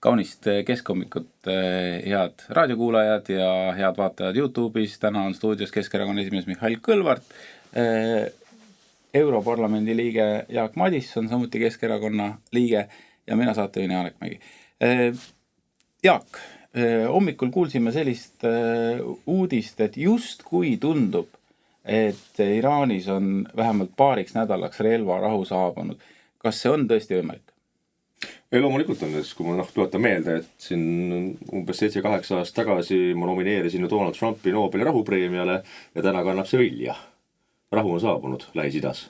Kaunist keskhommikut, head raadiokuulajad ja head vaatajad YouTube'is. Täna on stuudios Keskerakonna esimees Mihhail Kõlvart, Europarlamendi liige Jaak Madisson, samuti Keskerakonna liige ja mina saatejuhina Janek Mägi. Jaak, hommikul kuulsime sellist uudist, et just kui tundub, et Iraanis on vähemalt paariks nädalaks relvarahu saabunud. Kas see on tõesti võimalik? Ei, loomulikult on, kui ma tuletan meelde, et siin umbes 7-8 aastat tagasi ma nomineerisin Donald Trumpi Nobeli rahupreemiale ja täna kannab see vilja. Rahu on saabunud Lähis-Idas.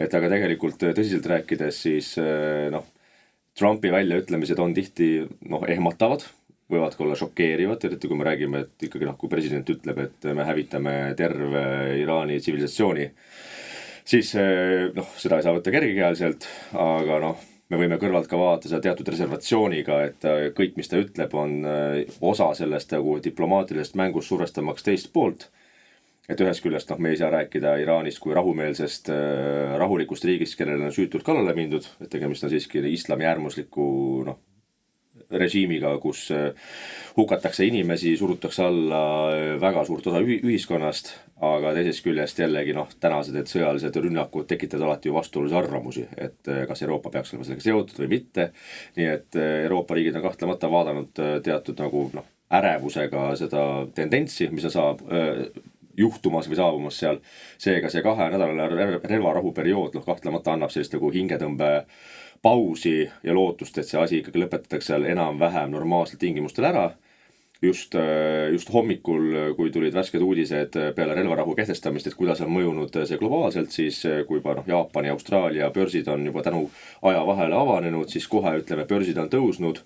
Aga tegelikult tõsiselt rääkides, siis Trumpi väljaütlemised on tihti ehmatavad, võivad olla šokeerivad, eriti kui me räägime, et ikkagi kui president ütleb, et me hävitame terve Iraani tsivilisatsiooni, siis seda ei saa võtta kergekäeliselt, aga me võime kõrvalt ka vaadata seda teatud reservatsiooniga, et kõik, mis ta ütleb, on osa sellest diplomaatilisest mängust survestamaks teist poolt. Et ühest küljest me ei saa rääkida Iraanist kui rahumeelsest rahulikust riigist, kellele on süütult kallale mindud, et tegemist on siiski islami äärmusliku režiimiga, kus hukatakse inimesi, surutakse alla väga suurt osa ühiskonnast, aga teisest küljest jällegi tänased, et sõjalised rünnakud tekitavad alati ju vastuolulisi arvamusi, et kas Euroopa peaks olema sellega seotud või mitte. Nii et Euroopa riigid on kahtlemata vaadanud teatud ärevusega seda tendentsi, mis saab juhtumas või saabumas seal. Seega see 2 nädalane relvarahu periood kahtlemata annab sellist hingetõmbe pausi ja lootust, et see asi ikkagi lõpetatakse seal enam-vähem normaalselt tingimustel ära. Just hommikul, kui tulid värsked uudised peale relvarahu kehtestamist, et kuidas on mõjunud see globaalselt, siis kui juba Jaapani ja Austraalia börsid on juba tänu aja vahele avanenud, siis kohe börsid on tõusnud.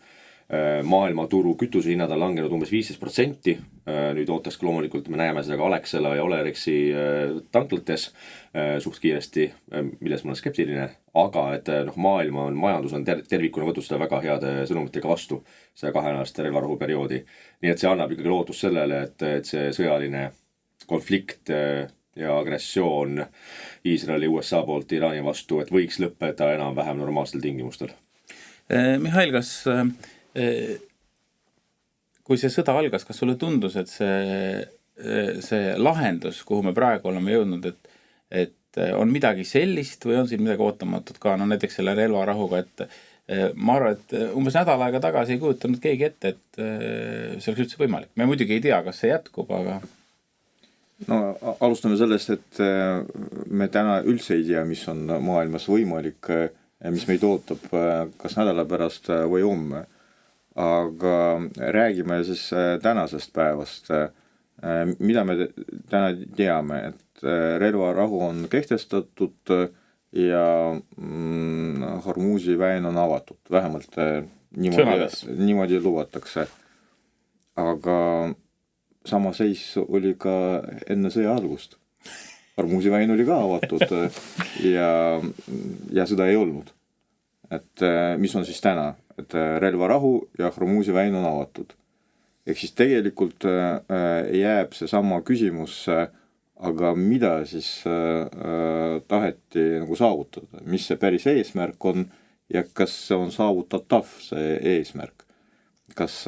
Maailmaturu kütusehinnad on langenud umbes 15%. Nüüd ootaks loomulikult, me näeme seda ka Alexela ja Olerexi tanklates suht kiiresti, milles ma olen skeptiline, aga et majandus on tervikuna võtnud seda väga heade sõnumitega vastu, seda 2 nädalast relvarahu perioodi. Nii et see annab ikkagi lootust sellele, et see sõjaline konflikt ja agressioon Iisraeli USA poolt Iraani vastu, et võiks lõppeda enam-vähem normaalstel tingimustel. Mihhail, kas kui see sõda algas, kas sulle tundus, et see lahendus, kuhu me praegu oleme jõudnud, et on midagi sellist või on siin midagi ootamatut ka, näiteks selle relvarahuga, et ma arvan, et umbes nädal aega tagasi ei kujutanud keegi ette, et see oleks üldse võimalik. Me muidugi ei tea, kas see jätkub, aga... Alustame sellest, et me täna üldse ei tea, mis on maailmas võimalik, mis meid ootab kas nädala pärast või homme. Aga räägime siis tänasest päevast. Mida me täna teame, et relvarahu on kehtestatud ja Hormuzi väin on avatud. Vähemalt niimoodi lubatakse. Aga sama seis oli ka enne sõja algust. Hormuzi väin oli ka avatud ja seda ei olnud. Et mis on siis täna? Et relvarahu ja Hormuzi väin on avatud. Ehk siis tegelikult jääb see sama küsimus, aga mida siis taheti saavutada? Mis see päris eesmärk on ja kas see on saavutatav see eesmärk? Kas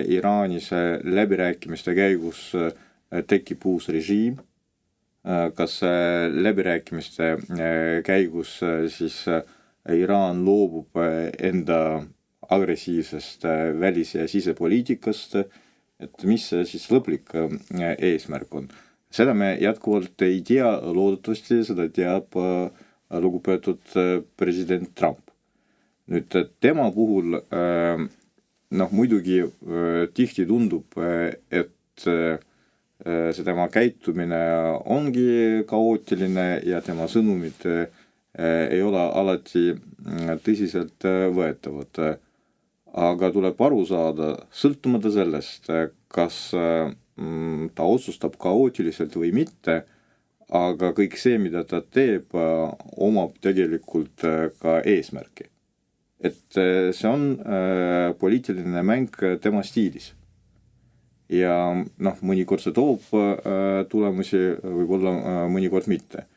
Iraanis läbirääkimiste käigus tekib uus režiim? Kas läbirääkimiste käigus siis Iraan loobub enda agressiivsest välis- ja sisepoliitikast, et mis siis lõplik eesmärk on. Seda me jätkuvalt ei tea, loodetavasti seda teab lugupeetud president Trump. Nüüd tema puhul muidugi tihti tundub, et see tema käitumine ongi kaootiline ja tema sõnumid ei ole alati tõsiselt võetavad. Aga tuleb aru saada, sõltumata sellest, kas ta otsustab kaootiliselt või mitte, aga kõik see, mida ta teeb, omab tegelikult ka eesmärki. Et see on poliitiline mäng tema stiilis. Ja mõnikord see toob tulemusi, võib-olla mõnikord mitte.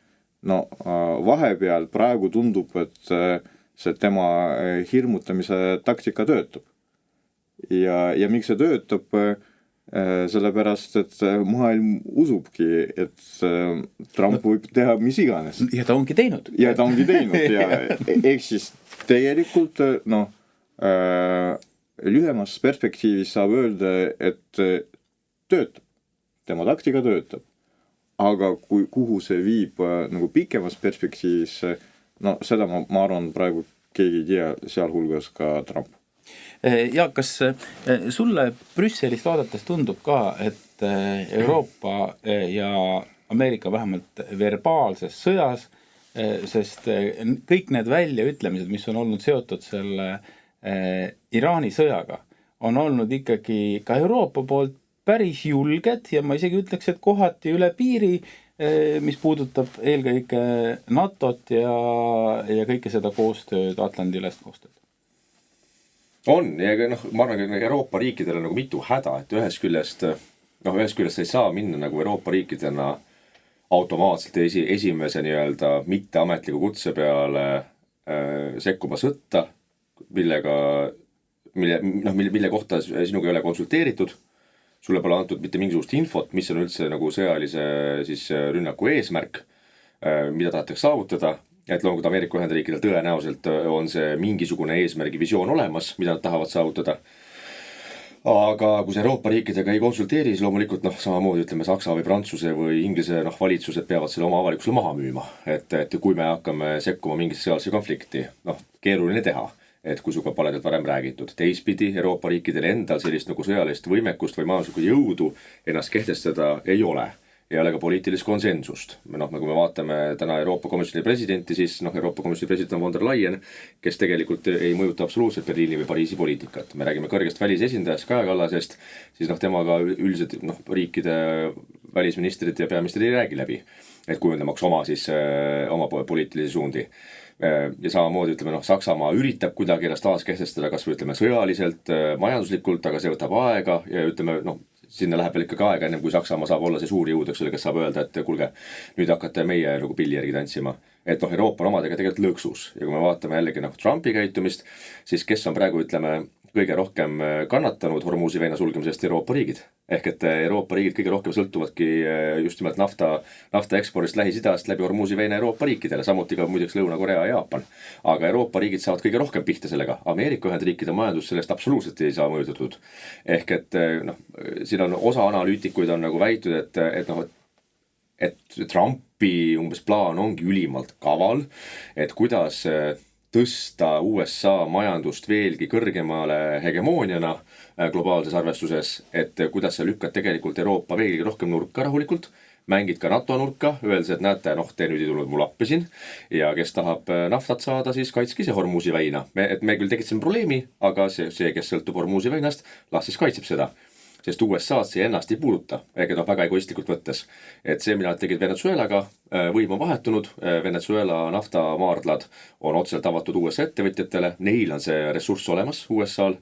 Vahepeal praegu tundub, et see tema hirmutamise taktika töötab. ja miks see töötab, sellepärast, et maailm usubki, et Trump võib teha mis iganes. Ja ta ongi teinud. Ja ta ongi teinud ja ehk siis tegelikult lühemas perspektiivis saab öelda, et töötab. Tema taktika töötab. Aga kuhu see viib nagu pikemas perspektiivis, seda ma arvan praegu keegi ei tea, sealhulgas ka Trump. Ja kas sulle Brüsselist vaadates tundub ka, et Euroopa ja Ameerika vähemalt verbaalses sõjas, sest kõik need väljaütlemised, mis on olnud seotud selle Iraani sõjaga, on olnud ikkagi ka Euroopa poolt päris julged ja ma isegi ütleks, et kohati üle piiri, mis puudutab eelkõige NATO-t ja kõike seda koostööd, Atlandi-ülest koostööd. On, ja ma arvan, et Euroopa riikidel on nagu mitu häda, et ühest küljest ei saa minna nagu Euroopa riikidena automaatselt esimese nii-öelda mitteametliku kutse peale sekkuma sõtta, mille kohta sinuga ei ole konsulteeritud, sulle pole antud mitte mingisugust infot, mis on üldse nagu sõjalise siis rünnaku eesmärk, mida tahetakse saavutada, et loomulikult Ameerika Ühendriikidel tõenäoliselt on see mingisugune eesmärgi visioon olemas, mida nad tahavad saavutada. Aga kui see Euroopa riikidega ei konsulteeri, siis loomulikult samamoodi ütleme Saksa või Prantsuse või Inglise valitsused peavad selle oma avalikkusele maha müüma, et kui me hakkame sekkuma mingisse sõjalisse konflikti, keeruline teha. Et kui suga pole teilt varem räägitud. Teistpidi Euroopa riikidel endal sellist nagu sõjalist võimekust või majanduslikku jõudu ennast kehtestada ei ole. Ei ole ka poliitilist konsensust. Kui me vaatame täna Euroopa Komisjoni presidenti, siis Euroopa Komisjoni president on von der Leyen, kes tegelikult ei mõjuta absoluutselt Berliini või Pariisi poliitikat. Me räägime kõrgest välisesindajast Kaja Kallasest, siis temaga üldiselt riikide välisministrid ja peaministrid ei räägi läbi, et kujundamaks oma poliitilisi suundi. Ja samamoodi ütleme, Saksamaa üritab kuidagi ennast taas kehtestada, kas või ütleme sõjaliselt, majanduslikult, aga see võtab aega ja ütleme, sinna läheb veel ikkagi aega ennem kui Saksamaa saab olla see suur jõud, kes saab öelda, et kuulge, nüüd hakkate meie nagu pilli järgi tantsima. Et Euroopa on omadega tegelikult lõksus ja kui me vaatame jällegi Trumpi käitumist, siis kes on praegu ütleme kõige rohkem kannatanud Hormuzi väina sulgemisest Euroopa riigid. Ehk et Euroopa riigid kõige rohkem sõltuvadki just nimelt nafta ekspordist Lähis-Idast läbi Hormuzi väina Euroopa riikidele, samuti ka muideks Lõuna-Korea ja Jaapan. Aga Euroopa riigid saavad kõige rohkem pihta sellega. Ameerika Ühendriikide majandus sellest absoluutselt ei saa mõjutatud. Ehk et siin on osa analüütikuid on nagu väitud, et Trumpi umbes plaan ongi ülimalt kaval, et kuidas tõsta USA majandust veelgi kõrgemale hegemooniana globaalses arvestuses, et kuidas sa lükkad tegelikult Euroopa veelgi rohkem nurka rahulikult, mängid ka NATO nurka, öeldes, et näete, te nüüd ei tulnud mul appi siin ja kes tahab naftat saada, siis kaitski see Hormuzi väina. Me küll tekitasime probleemi, aga see, kes sõltub Hormuzi väinast, las siis kaitseb seda. Sest USA-d see ennast ei puuduta, väga egoistlikult võttes. Et see, mida tegid Venezuelaga, võim on vahetunud, Venezuela naftamaardlad on otseselt avatud USA ettevõtjatele, neil on see ressurss olemas USA-l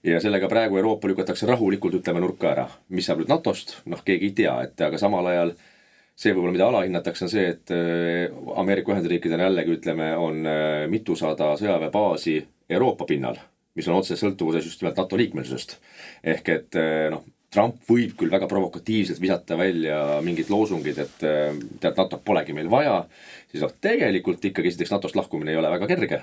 ja sellega praegu Euroopa lükatakse rahulikult ütleme nurka ära. Mis saab nüüd NATOst? Keegi ei tea, aga samal ajal see võib-olla, mida alahinnatakse on see, et Ameerika Ühendriikidel jällegi ütleme on mitusada sõjaväebaasi Euroopa pinnal, mis on otse sõltuvuses just nimelt NATO liikmelisest. Ehk et Trump võib küll väga provokatiivselt visata välja mingid loosungid, et NATO polegi meil vaja, siis tegelikult ikkagi esiteks NATOst lahkumine ei ole väga kerge.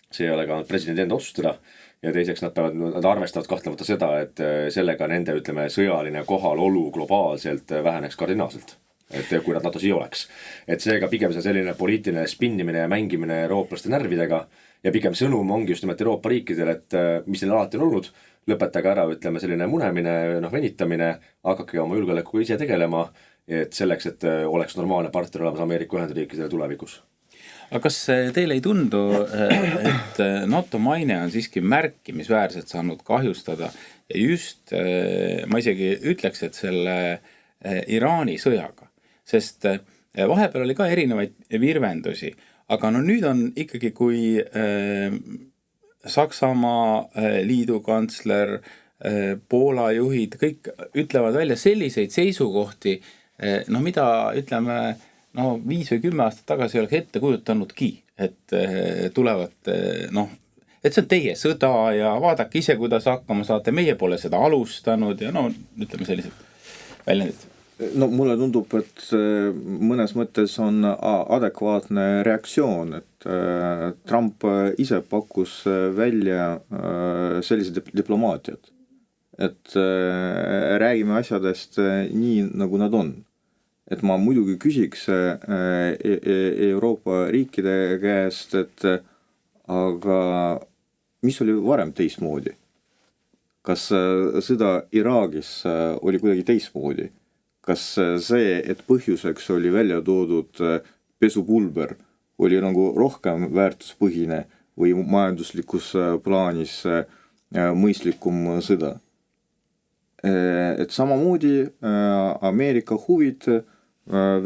See ei ole ka presidendi enda otsustada ja teiseks nad arvestavad kahtlemata seda, et sellega nende ütleme sõjaline kohalolu globaalselt väheneks kardinaalselt. Et kui nad NATOs ei oleks. Et seega pigem see selline poliitiline spinnimine ja mängimine eurooplaste närvidega ja pigem sõnum ongi just nimelt Euroopa riikidel, et mis neil alati on olnud, lõpetage ära, ütleme selline munemine, venitamine, hakake oma julgeolekuga ise tegelema, et selleks, et oleks normaalne partner olemas Ameerika Ühendriikidele tulevikus. Aga kas teile ei tundu, et NATO maine on siiski märkimisväärselt saanud kahjustada ja just, ma isegi ütleks, et selle Iraani sõjaga, sest vahepeal oli ka erinevaid virvendusi, aga nüüd on ikkagi, kui Saksamaa liidukantsler, Poola juhid, kõik ütlevad välja selliseid seisukohti, mida ütleme 5 või 10 aastat tagasi ei oleks ette kujutanudki, et tulevad, et see on teie sõda ja vaadake ise, kuidas hakkama saate, meie pole seda alustanud ja no ütleme sellised väljendid. No mulle tundub, et mõnes mõttes on adekvaatne reaktsioon, et Trump ise pakkus välja sellise diplomaatiat, et räägime asjadest nii, nagu nad on. Et ma muidugi küsiks Euroopa riikide käest, et aga mis oli varem teistmoodi? Kas sõda Iraagis oli kuidagi teistmoodi? Kas see, et põhjuseks oli välja toodud pesupulber, oli nagu rohkem väärtuspõhine või majanduslikus plaanis mõistlikum sõda? Et samamoodi Ameerika huvid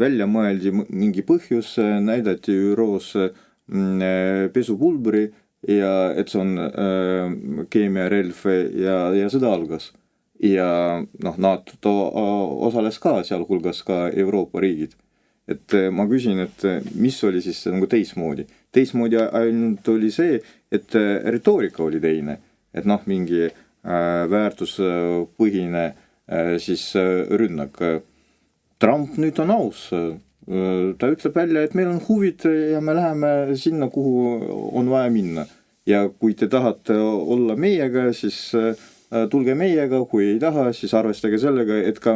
välja mõeldi mingi põhjus, näidati ÜRO-s pesupulbri ja et see on keemiarelv ja sõda algas. Ja NATO osales ka, sealhulgas ka Euroopa riigid. Et ma küsin, et mis oli siis nagu teistmoodi? Teistmoodi ainult oli see, et retoorika oli teine. Et mingi väärtuspõhine siis rünnak. Trump nüüd on aus. Ta ütleb välja, et meil on huvid ja me läheme sinna, kuhu on vaja minna. Ja kui te tahate olla meiega, siis tulge meiega, kui ei taha, siis arvestage sellega, et ka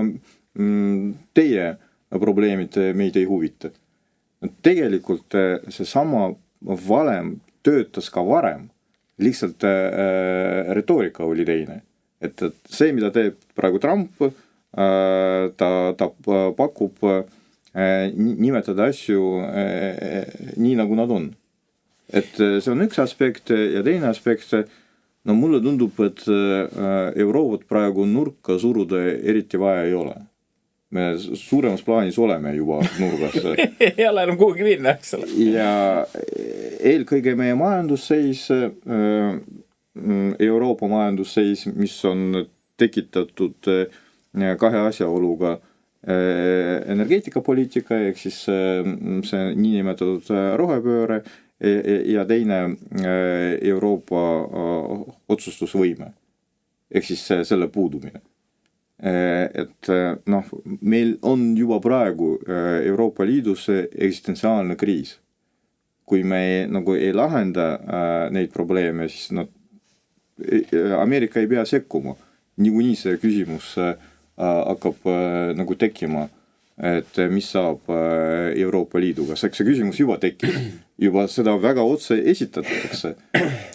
teie probleemid meid ei huvita. Tegelikult see sama valem töötas ka varem, lihtsalt retoorika oli teine. Et see, mida teeb praegu Trump, ta pakub nimetada asju nii, nagu nad on. Et see on üks aspekt ja teine aspekt. No mulle tundub, et Euroopat praegu nurka suruda eriti vaja ei ole. Me suuremas plaanis oleme juba nurgas. Ei ole enam kuhugi minna, eks ole. Ja eelkõige meie majandusseis, Euroopa majandusseis, mis on tekitatud kahe asjaoluga energeetikapoliitika, ehk siis see niinimetatud rohepööre, ja teine Euroopa otsustusvõime, ehk siis selle puudumine. Et meil on juba praegu Euroopa Liidus eksistentsiaalne kriis. Kui me ei lahenda neid probleeme, siis Ameerika ei pea sekkuma. Niikuinii see küsimus hakkab tekkima, et mis saab Euroopa Liiduga. See küsimus juba tekib. Juba seda väga otse esitatakse.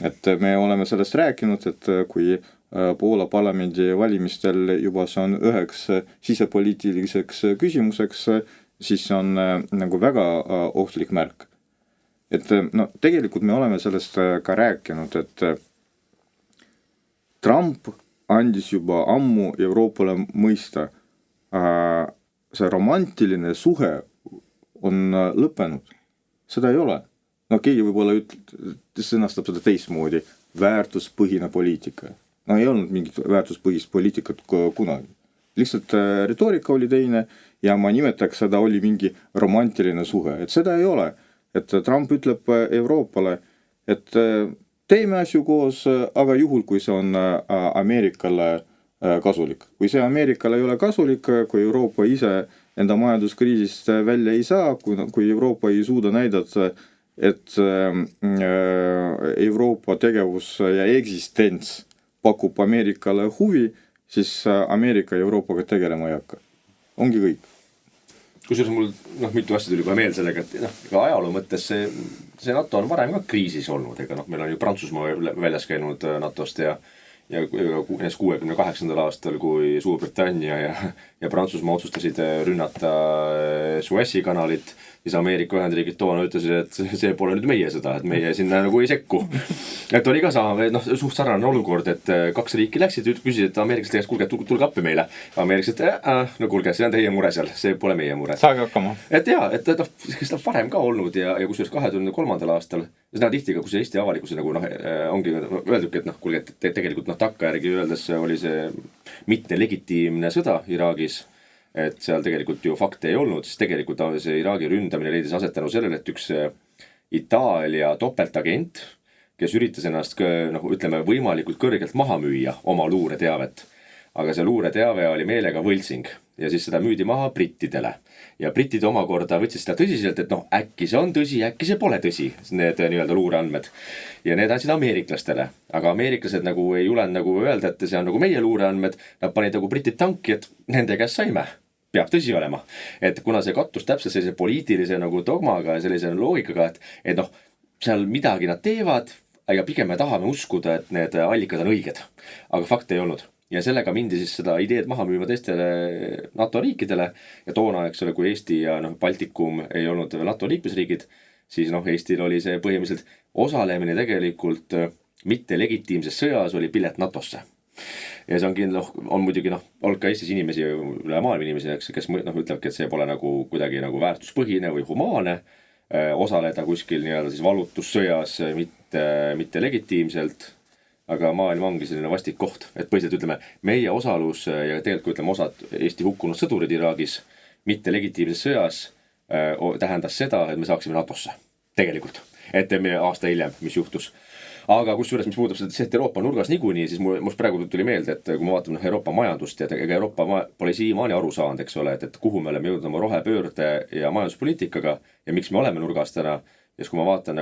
Et me oleme sellest rääkinud, et kui Poola parlamendi valimistel juba see on üheks sisepoliitiliseks küsimuseks, siis see on väga ohtlik märk. Et tegelikult me oleme sellest ka rääkinud, et Trump andis juba ammu Euroopale mõista, see romantiline suhe on lõppenud. Seda ei ole. Keegi võib-olla sõnastab seda teistmoodi. Väärtuspõhine poliitika. Ei olnud mingit väärtuspõhist poliitikat kunagi. Lihtsalt retoorika oli teine ja ma nimetaks seda oli mingi romantiline suhe. Et seda ei ole. Et Trump ütleb Euroopale, et teeme asju koos, aga juhul, kui see on Ameerikale kasulik. Kui see Ameerikale ei ole kasulik, kui Euroopa ise enda majanduskriisist välja ei saa, kui Euroopa ei suuda näidata, et Euroopa tegevus ja eksistents pakub Ameerikale huvi, siis Ameerika ja Euroopaga tegelema ei hakka. Ongi kõik. Kusjuures mul mitu asja tuli juba meel sellega, et ajaloo mõttes see NATO on varem ka kriisis olnud, ega meil on ju Prantsusmaa väljas käinud NATOst ja 68. aastal, kui Suurbritannia ja Prantsusmaa otsustasid rünnata Suessi kanalit, siis Ameerika Ühendriigid toona ütlesid, et see pole nüüd meie sõda, et meie sinna ei sekku. Et oli ka suht sarnane olukord, et kaks riiki läksid, küsisid, et ameeriklased tegeks, tulge appi meile. Ameeriklased, kuulge, see on teie mure seal, see pole meie mure. Saage hakkama. Et seda varem ka olnud ja kusjuures 2003. aastal, seda tihti ka, kus Eesti avalikkuse ongi öeldudki, et kuulge, et tegelikult takkajärgi öeldes oli see mitte legitiimne sõda Iraagis, et seal tegelikult ju fakte ei olnud, siis tegelikult see Iraagi ründamine leidis aset tänu sellele, et üks Itaalia topeltagent, kes üritas ennast ütleme võimalikult kõrgelt maha müüa oma luureteavet. Aga see luureteave oli meelega võltsing ja siis seda müüdi maha brittidele. Ja britid omakorda võtsid seda tõsiselt, et äkki see on tõsi, äkki see pole tõsi, need nii-öelda luureandmed. Ja need andsid ameeriklastele. Aga ameeriklased ei julenud öelda, et see on meie luureandmed. Nad panid britid tanki, et nende käest saime. Peab tõsi olema. Et kuna see kattus täpselt sellise poliitilise dogmaga ja sellise loogikaga, et seal midagi nad teevad, aga pigem me tahame uskuda, et need allikad on õiged. Aga fakt ei olnud. Ja sellega mindi siis seda ideed maha müüma teistele NATO riikidele ja toona, eks ole, kui Eesti ja Baltikum ei olnud NATO liikmesriigid, siis Eestil oli see põhimõtteliselt osalemine tegelikult mitte legitiimses sõjas oli pilet NATOsse. Ja see on muidugi olnud ka Eestis inimesi, üle maailma inimesi, kes ütlevadki, et see pole kuidagi väärtuspõhine või humaane osaleda kuskil nii-öelda siis valutussõjas mitte legitiimselt. Aga maailm ongi selline vastik koht, et põhiliselt ütleme, meie osalus ja tegelikult ütleme osad Eesti hukkunud sõdurid Iraagis mitte legitiimses sõjas tähendas seda, et me saaksime NATOsse. Tegelikult. Et me aasta hiljem, mis juhtus. Aga kusjuures, mis puudutab seda, et Euroopa nurgas niikuinii, siis mul praegu tuli meelde, et kui ma vaatan Euroopa majandust ja ega Euroopa pole siiamaani aru saanud, eks ole, et kuhu me oleme jõudnud oma rohepöörde ja majanduspoliitikaga ja miks me oleme nurgas täna. Ja kui ma vaatan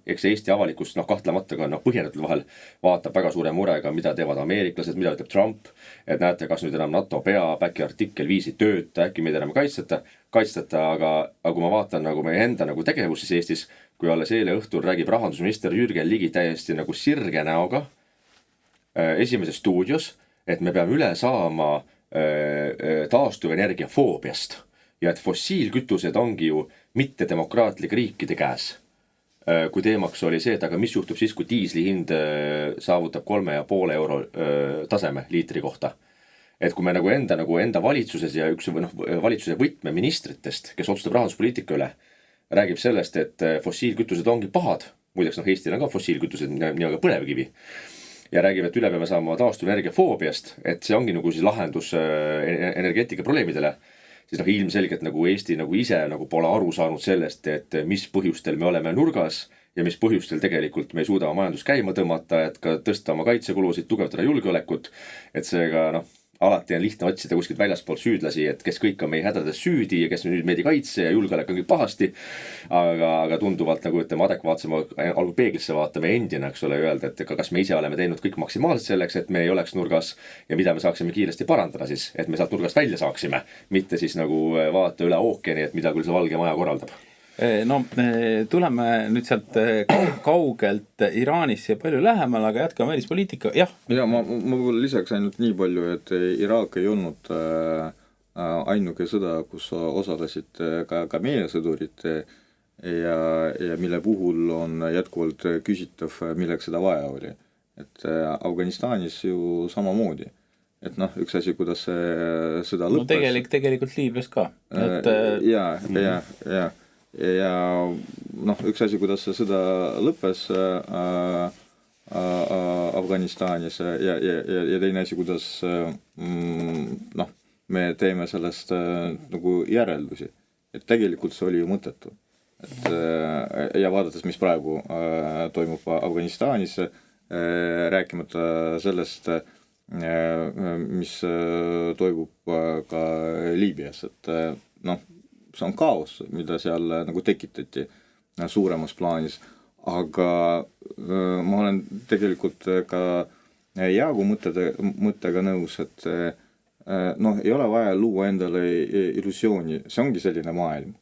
eks Eesti avalikust kahtlemata ka põhjendatud vahel vaatab väga suure murega, mida teevad ameeriklased, mida ütleb Trump, et näete, kas nüüd enam NATO peab, äkki artikkel 5 ei tööta, äkki meid enam kaitstata, aga kui ma vaatan meie enda tegevus siis Eestis, kui alles eile õhtul räägib rahandusminister Jürgen Ligi täiesti sirge näoga esimeses stuudios, et me peame üle saama taastuvenergia foobiast ja et fossiilkütused ongi ju mitte demokraatlik riikide käes. Kui teemaks oli see, et aga mis juhtub siis, kui diisli hind saavutab 3,5 euro taseme liitri kohta. Et kui me enda valitsuses ja üks valitsuse võtmeministritest, kes otsustab rahanduspoliitika üle, räägib sellest, et fossiilkütused ongi pahad, muideks Eestil on ka fossiilkütused, nii aga põlevkivi, ja räägib, et üle peame saama taastuvenergia foobiast, et see ongi siis lahendus energeetika probleemidele, siis ilmselgelt Eesti ise pole aru saanud sellest, et mis põhjustel me oleme nurgas ja mis põhjustel tegelikult me ei suuda oma majandus käima tõmmata, et ka tõsta oma kaitsekulusid, tugevdada julgeolekut, et seega alati on lihtne otsida kuskilt väljaspoolt süüdlasi, et kes kõik on meie hädades süüdi ja kes nüüd meid ei kaitse ja julgeolek on kõik pahasti, aga tunduvalt ütleme adekvaatsema algu peeglisse vaatame endina, eks ole, öelda, et kas me ise oleme teinud kõik maksimaalselt selleks, et me ei oleks nurgas ja mida me saaksime kiiresti parandada siis, et me sealt nurgast välja saaksime, mitte siis vaata üle ookeani, et mida küll see Valge Maja korraldab. Tuleme nüüd sealt kaugelt Iraanisse ja palju lähemal, aga jätkame välispoliitika, jah. Ja ma lisaks ainult nii palju, et Iraak ei olnud ainuke sõda, kus osalesid ka meie sõdurid ja mille puhul on jätkuvalt küsitav, milleks seda vaja oli. Et Afganistanis ju samamoodi. Et üks asi, kuidas see sõda lõppes. Tegelikult Liibüas ka. Ja üks asi, kuidas see sõda lõppes Afganistanis ja teine asi, kuidas me teeme sellest järeldusi. Et tegelikult see oli ju mõttetu. Ja vaadates, mis praegu toimub Afganistanis, rääkimata sellest, mis toimub ka Liibüas, et see on kaos, mida seal tekitati suuremas plaanis, aga ma olen tegelikult ka Jaagu mõttega nõus, et ei ole vaja luua endale illusiooni, see ongi selline maailm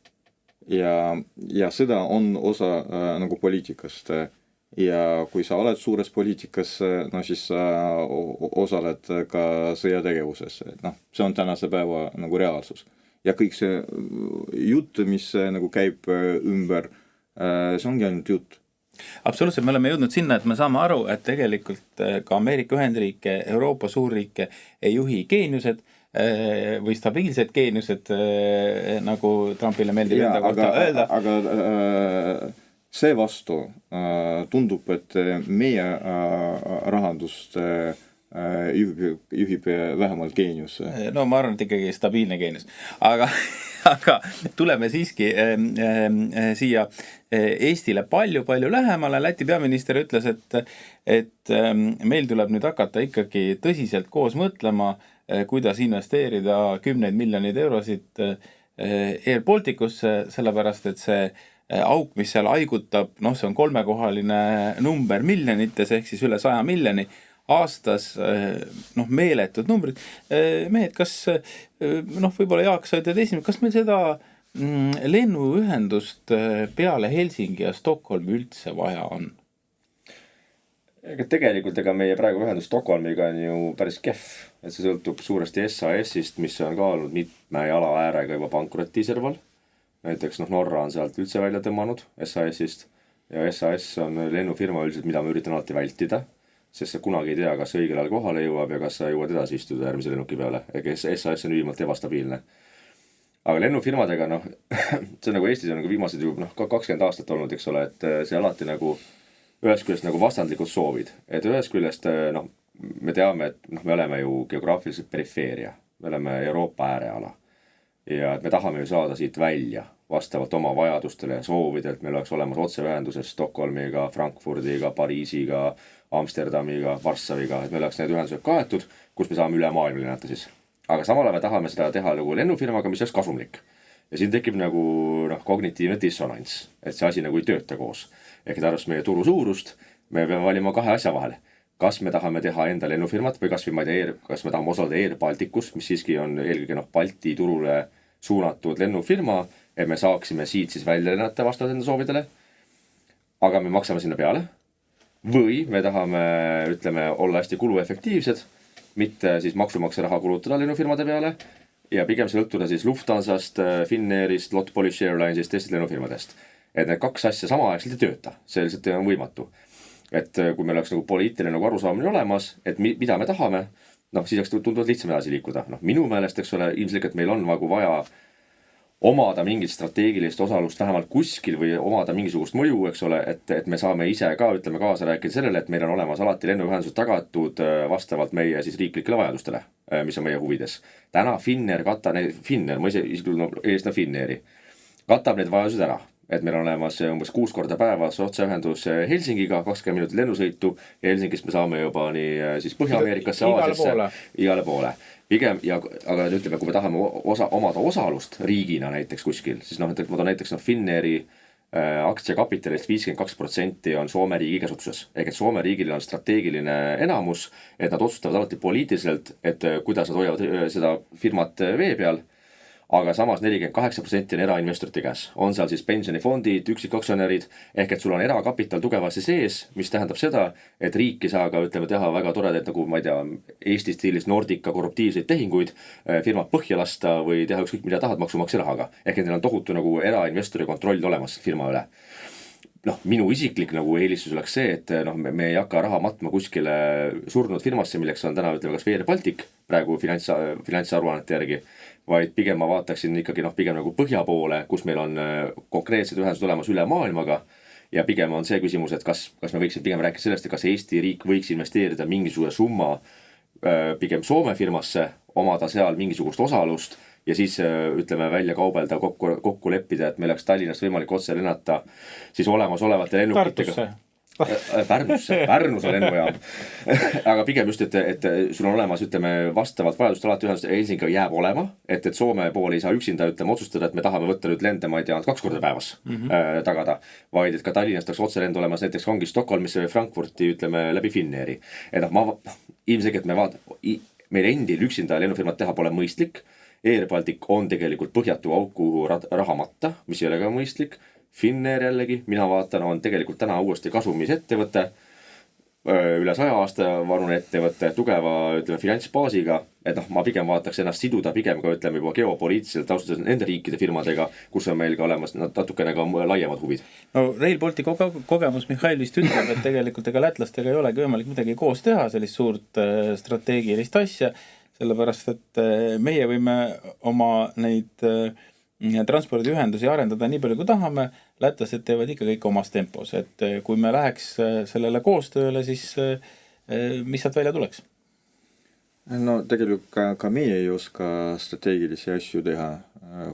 ja sõda on osa poliitikast ja kui sa oled suures poliitikas, siis sa osaled ka sõjategevuses, see on tänase päeva reaalsus. Ja kõik see jutt, mis käib ümber, see ongi ainult jutt. Absoluutselt, me oleme jõudnud sinna, et me saame aru, et tegelikult ka Ameerika Ühendriike, Euroopa suurriike ei juhi geeniused või stabiilsed geeniused, nagu Trumpile meeldib enda kohta öelda. Aga see vastu tundub, et meie rahandust juhib vähemalt geenius. No ma arvan, et ikkagi stabiilne geenius. Aga tuleme siiski siia Eestile palju lähemale. Läti peaminister ütles, et meil tuleb nüüd hakata ikkagi tõsiselt koos mõtlema, kuidas investeerida 10 miljoneid eurosid Air Balticusse, sellepärast et see auk, mis seal haigutab, see on 3-kohaline number miljonites, ehk siis üle 100 miljoni aastas, meeletud numbrid. Mehed, kas, võib-olla Jaak, sa ütled esimene, kas meil seda lennuühendust peale Helsingi ja Stockholmi üldse vaja on? Tegelikult meie praegu ühendus Stockholmiga on ju päris kehv, et see sõltub suuresti SAS-ist, mis on kaalunud mitme jala äärega juba pankrotiserval. Näiteks Norra on sealt üldse välja tõmmanud SAS-ist ja SAS on lennufirma üldiselt, mida ma üritan alati vältida, sest sa kunagi ei tea, kas õigel ajal kohale jõuab ja kas sa jõuad edasi istuda järgmise lennuki peale. SAS on ülimalt ebastabiilne. Aga lennufirmadega, see on nagu Eestis on nagu viimased ju 20 aastat olnud, eks ole, et see alati nagu ühest küljest nagu vastandlikud soovid. Et ühest küljest me teame, et me oleme ju geograafiliselt perifeeria, me oleme Euroopa ääreala ja et me tahame ju saada siit välja vastavalt oma vajadustele ja soovidelt. Meil oleks olemas otseühenduses Stockholmiga, Frankfurdiga, Pariisiga, Amsterdamiga, Varssaviga, et me oleks need ühendused kaetud, kus me saame üle maailma lennata siis. Aga samal ajal me tahame seda teha nagu lennufirmaga, mis oleks kasumlik. Ja siin tekib nagu kognitiivne dissonants, et see asi nagu ei tööta koos. Ehk arvest meie turu suurust, me peame valima kahe asja vahel. Kas me tahame teha enda lennufirmat või kas me tahame osaleda Air Balticus, mis siiski on eelkõige Balti turule suunatud lennufirma, et me saaksime siit siis välja lennata vastavalt enda soovidele, aga me maksame sinna peale. Või me tahame, olla hästi kuluefektiivsed, mitte siis maksumaksja raha kulutada lennufirmade peale ja pigem sõltuda siis Lufthansast, Finnairist, Lot Polish Airlinesist, teistest lennufirmadest. Et need kaks asja samaaegselt ei tööta, see lihtsalt on võimatu. Et kui meil oleks nagu poliitiline nagu arusaamine olemas, et mida me tahame, siis oleks tunduvalt lihtsam edasi liikuda. Minu meelest, eks ole, ilmselgelt meil on nagu vaja omada mingit strateegilist osalust vähemalt kuskil või omada mingisugust mõju, eks ole, et me saame ise ka, kaasa rääkida sellele, et meil on olemas alati lennuühendused tagatud vastavalt meie siis riiklikele vajadustele, mis on meie huvides. Täna Finnair, ma ise Finnairi, katab need vajadused ära. Et meil on olemas umbes 6 korda päevas otseühendus Helsingiga, 20 minutit lennusõitu ja Helsingist me saame juba nii siis Põhja-Ameerikasse, Aasiasse, igale poole. Pigem, aga ütleme, kui me tahame omada osalust riigina näiteks kuskil, siis ma toon näiteks Finnairi aktsiakapitalist 52% on Soome riigi käsutuses. Ehk et Soome riigil on strateegiline enamus, et nad otsustavad alati poliitiliselt, et kuidas nad hoiavad seda firmat vee peal. Aga samas 48% on erainvestorite käes. On seal siis pensionifondid, üksikaktsionärid, ehk et sul on erakapital tugevasti sees, mis tähendab seda, et riik ei saa ka teha väga toredaid, nagu ma ei tea, Eesti stiilis Nordica korruptiivseid tehinguid, firmat põhja lasta või teha ükskõik mida tahad maksumaksja rahaga. Ehk et neil on tohutu nagu erainvestori kontroll olemas firma üle. Minu isiklik nagu eelistus oleks see, et me ei hakka raha matma kuskile surnud firmasse, milleks on täna kas Air Baltic praegu finantsaruannete järgi, vaid pigem ma vaataksin ikkagi pigem nagu põhja poole, kus meil on konkreetsed ühendused olemas üle maailmaga ja pigem on see küsimus, et kas me võiksime pigem rääkida sellest, et kas Eesti riik võiks investeerida mingisuguse summa pigem Soome firmasse, omada seal mingisugust osalust ja siis välja kaubelda, kokku leppida, et meil oleks Tallinnast võimalik otse lennata siis olemasolevate lennukitega. Pärnuse lennujaam. Aga pigem just, et sul on olemas, vastavalt vajadust alati ühendust Helsingiga jääb olema, et Soome pool ei saa üksinda otsustada, et me tahame võtta nüüd lende, ma ei tea, 2 korda päevas tagada, vaid et ka Tallinnast oleks otse lend olemas, näiteks ongi Stockholmisse või Frankfurti, läbi Finnairi. Et ilmselgelt meil endil üksinda lennufirmat teha pole mõistlik. Air Baltic on tegelikult põhjatu auku raha matta, mis ei ole ka mõistlik. Finnair jällegi, mina vaatan, on tegelikult täna uuesti kasumis ettevõte, üle 100 aasta vanune ettevõte, tugeva finantsbaasiga, et ma pigem vaataks ennast siduda pigem ka juba geopoliitiliselt austades nende riikide firmadega, kus on meil ka olemas natukene ka laiemad huvid. No Rail Baltic kogemus Mihhail vist ütleb, et tegelikult ega lätlastega ei olegi võimalik midagi koos teha, sellist suurt strateegilist asja, sellepärast, et meie võime oma neid transpordiühendusi arendada nii palju kui tahame, lätlased teevad ikka kõik omas tempos, et kui me läheks sellele koostööle, siis mis sealt välja tuleks? no tegelikult ka meie ei oska strateegilisi asju teha,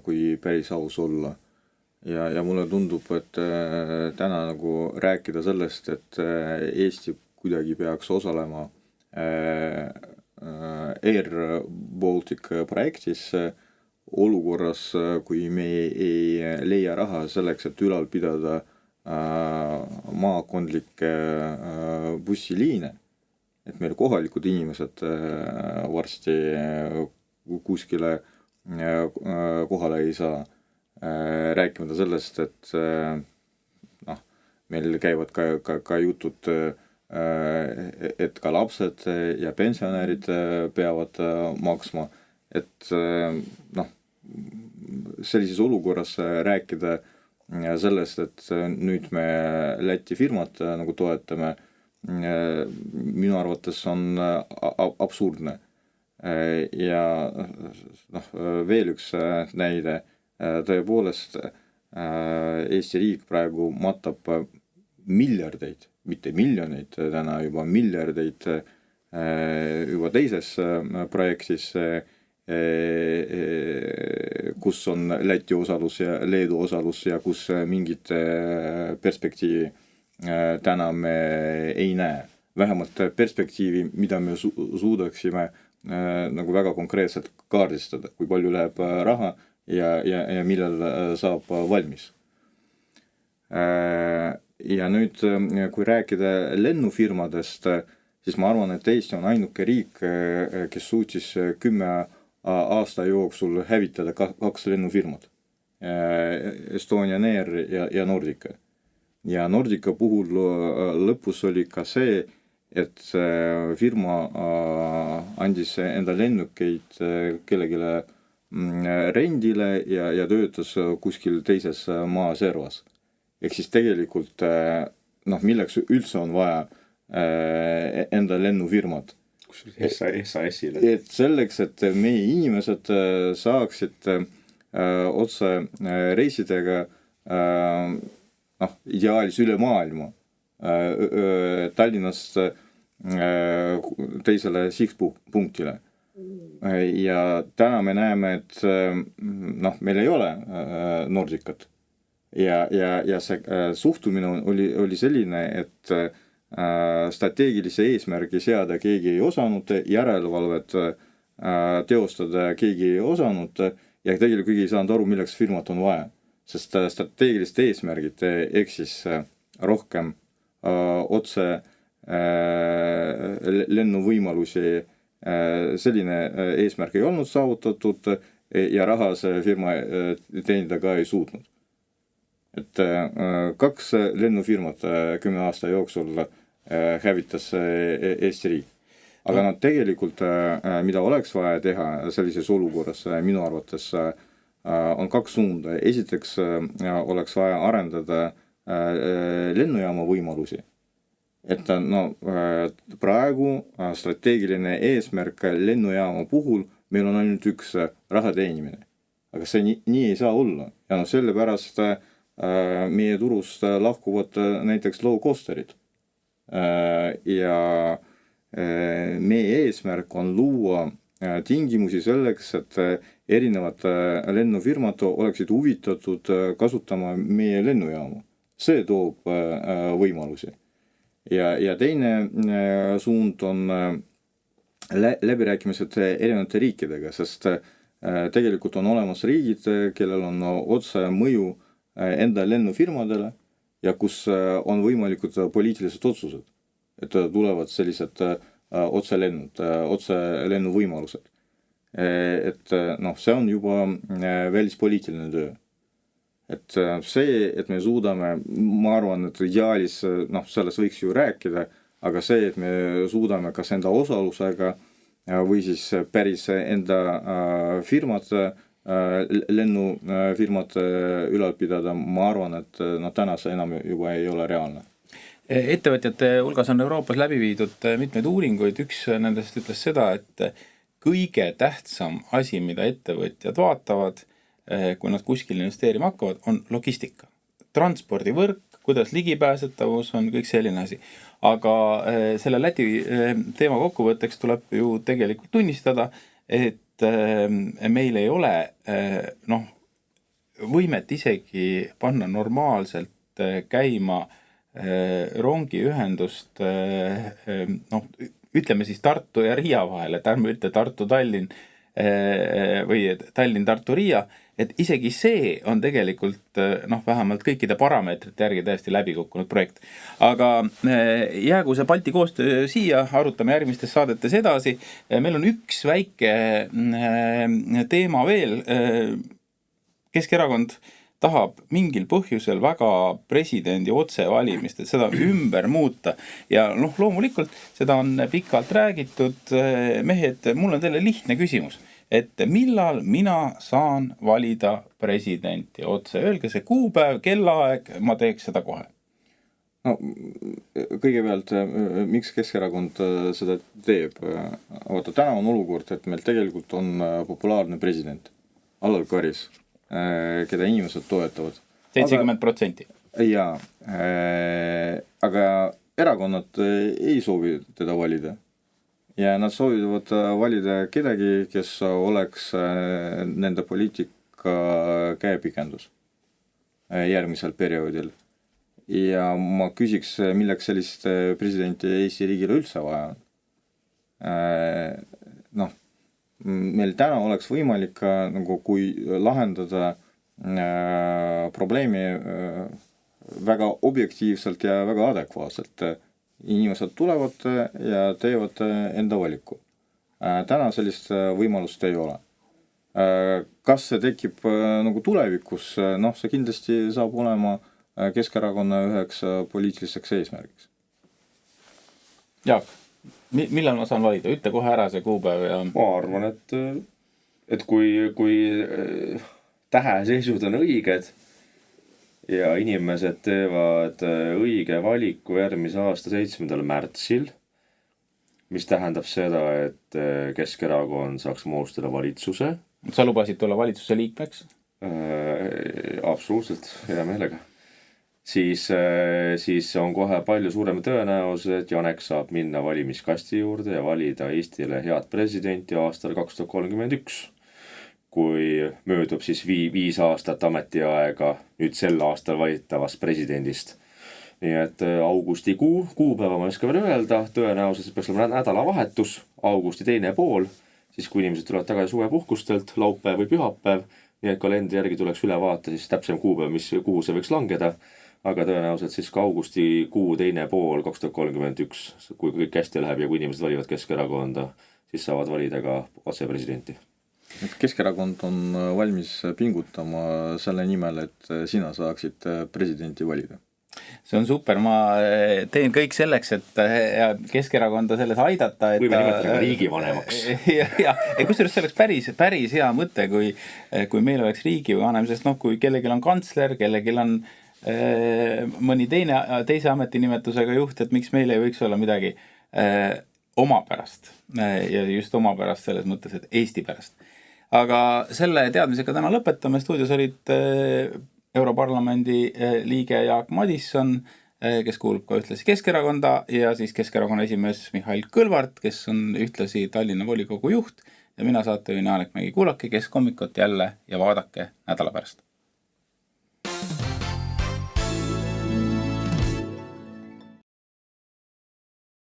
kui päris aus olla. Ja mulle tundub, et täna nagu rääkida sellest, et Eesti kuidagi peaks osalema Air Baltic projektis olukorras, kui me ei leia raha selleks, et ülal pidada maakondlikke bussiliine, et meil kohalikud inimesed varsti kuskile kohale ei saa. Rääkimata sellest, et meil käivad ka jutud, et ka lapsed ja pensionärid peavad maksma, et sellises olukorras rääkida sellest, et nüüd me Läti firmat nagu toetame, minu arvates on absurdne. Ja veel üks näide, tõepoolest Eesti riik praegu matab miljardeid, mitte miljoneid, täna juba miljardeid juba teises projektis, kus on Läti osalus ja Leedu osalus ja kus mingit perspektiivi täna me ei näe. Vähemalt perspektiivi, mida me suudaksime nagu väga konkreetselt kaardistada, kui palju läheb raha ja millal saab valmis. Ja nüüd, kui rääkida lennufirmadest, siis ma arvan, et Eesti on ainuke riik, kes suutis 10 aasta jooksul hävitada 2 lennufirmat. Estonian Air ja Nordica. Ja Nordica puhul lõpus oli ka see, et firma andis enda lennukeid kellegile rendile ja töötas kuskil teises maaservas. Ehk siis tegelikult, milleks üldse on vaja enda lennufirmat. SAS-ile. Et selleks, et meie inimesed saaksid otse reisidega ideaalis üle maailma Tallinnast teisele sihtpunktile. Ja täna me näeme, et meil ei ole Nordicat. Ja see suhtumine oli selline, et strateegilise eesmärgi seada keegi ei osanud, järelevalvet teostada keegi ei osanud ja tegelikult keegi ei saanud aru, milleks firmat on vaja. Sest strateegilist eesmärgid eksis rohkem otse lennuvõimalusi. Selline eesmärk ei olnud saavutatud ja raha see firma teenida ka ei suutnud. Et 2 lennufirmat 10 aasta jooksul hävitas Eesti riik. Aga tegelikult, mida oleks vaja teha sellises olukorras, minu arvates on 2 suunda. Esiteks oleks vaja arendada lennujaama võimalusi. Et praegu strateegiline eesmärk lennujaama puhul meil on ainult üks raha teenimine. Aga see nii ei saa olla. Ja sellepärast meie turust lahkuvad näiteks low-costerid. Ja meie eesmärk on luua tingimusi selleks, et erinevad lennufirmad oleksid huvitatud kasutama meie lennujaamu. See toob võimalusi. Ja teine suund on läbirääkimised erinevate riikidega, sest tegelikult on olemas riigid, kellel on otse mõju enda lennufirmadele ja kus on võimalikud poliitilised otsused, et tulevad sellised otse lennuvõimalused. Et see on juba välispoliitiline töö. Et see, et me suudame, ma arvan, et ideaalis, sellest võiks ju rääkida, aga see, et me suudame kas enda osalusega või siis päris enda firmad, lennufirmad ülal pidada, ma arvan, et täna see enam juba ei ole reaalne. Ettevõtjate hulgas on Euroopas läbi viidud mitmeid uuringuid, üks nendest ütles seda, et kõige tähtsam asi, mida ettevõtjad vaatavad, kui nad kuskil investeerima hakkavad, on logistika. Transpordivõrk, kuidas ligipääsetavus on, kõik selline asi. Aga selle Läti teema kokkuvõtteks tuleb ju tegelikult tunnistada, et meil ei ole võimet isegi panna normaalselt käima rongiühendust ütleme siis Tartu ja Riia vahel, et ärme ütle Tartu-Tallinn või Tallinn-Tartu-Riia, et isegi see on tegelikult vähemalt kõikide parameetrite järgi täiesti läbi kukkunud projekt. Aga jäägu see Balti koostöö siia, arutame järgmistes saadetes edasi. Meil on üks väike teema veel. Keskerakond tahab mingil põhjusel väga presidendi otsevalimist, et seda ümber muuta. Ja loomulikult seda on pikalt räägitud. Mehed, mul on teile lihtne küsimus, et millal mina saan valida presidenti otse? Öelge see kuupäev, kellaaeg, ma teeks seda kohe. No, kõigepealt, miks Keskerakond seda teeb? Vaata, täna on olukord, et meil tegelikult on populaarne president, Alar Karis, keda inimesed toetavad. 70%. Jaa, aga erakonnad ei soovi teda valida. Ja nad soovivad valida kedagi, kes oleks nende poliitika käepikendus järgmisel perioodil. Ja ma küsiks, milleks sellist presidenti Eesti riigile üldse vaja on. Meil täna oleks võimalik kui lahendada probleemi väga objektiivselt ja väga adekvaatselt. Inimesed tulevad ja teevad enda valiku. Täna sellist võimalust ei ole. Kas see tekib tulevikus? See kindlasti saab olema Keskerakonna üheks poliitiliseks eesmärgiks. Jaak, millal ma saan valida? Ütle kohe ära see kuupäev ja... Ma arvan, et kui täheseisud on õiged ja inimesed teevad õige valiku järgmise aasta 7. märtsil, mis tähendab seda, et Keskerakond saaks moodustada valitsuse. Sa lubasid tulla valitsuse liikmeks? Absoluutselt, hea meelega. Siis on kohe palju suurem tõenäosus, et Janek saab minna valimiskasti juurde ja valida Eestile head presidenti aastal 2031, kui möödub siis 5 aastat ametiaega nüüd sel aastal valitavast presidendist. Nii et augustikuu, kuupäeva ma ei oska veel öelda, tõenäosus peaks olema nädalavahetus, augusti teine pool, siis kui inimesed tulevad tagasi suvepuhkustelt, laupäev või pühapäev, nii et kalendri järgi tuleks üle vaata siis täpsem kuupäev, kuhu see võiks langeda. Aga tõenäoliselt siis ka augustikuu teine pool 2031, kui kõik hästi läheb ja kui inimesed valivad Keskerakonda, siis saavad valida ka otsepresidenti. Keskerakond on valmis pingutama selle nimel, et sina saaksid presidenti valida. See on super, ma teen kõik selleks, et Keskerakonda selles aidata. Võime nimetada ka riigivanemaks. Ja kusjuures see oleks päris hea mõte, kui meil oleks riigivanem, sest kui kellelgi on kantsler, kellelgi on mõni teise ametinimetusega juht, et miks meil ei võiks olla midagi omapärast ja just omapärast selles mõttes, et Eesti pärast. Aga selle teadmisega täna lõpetame. Stuudios olid Europarlamendi liige Jaak Madisson, kes kuulub ka ühtlasi Keskerakonda ja siis Keskerakonna esimees Mihhail Kõlvart, kes on ühtlasi Tallinna volikogu juht ja mina saatejuhina Janek Mägi. Kuulake Keskhommikut jälle ja vaadake nädala pärast.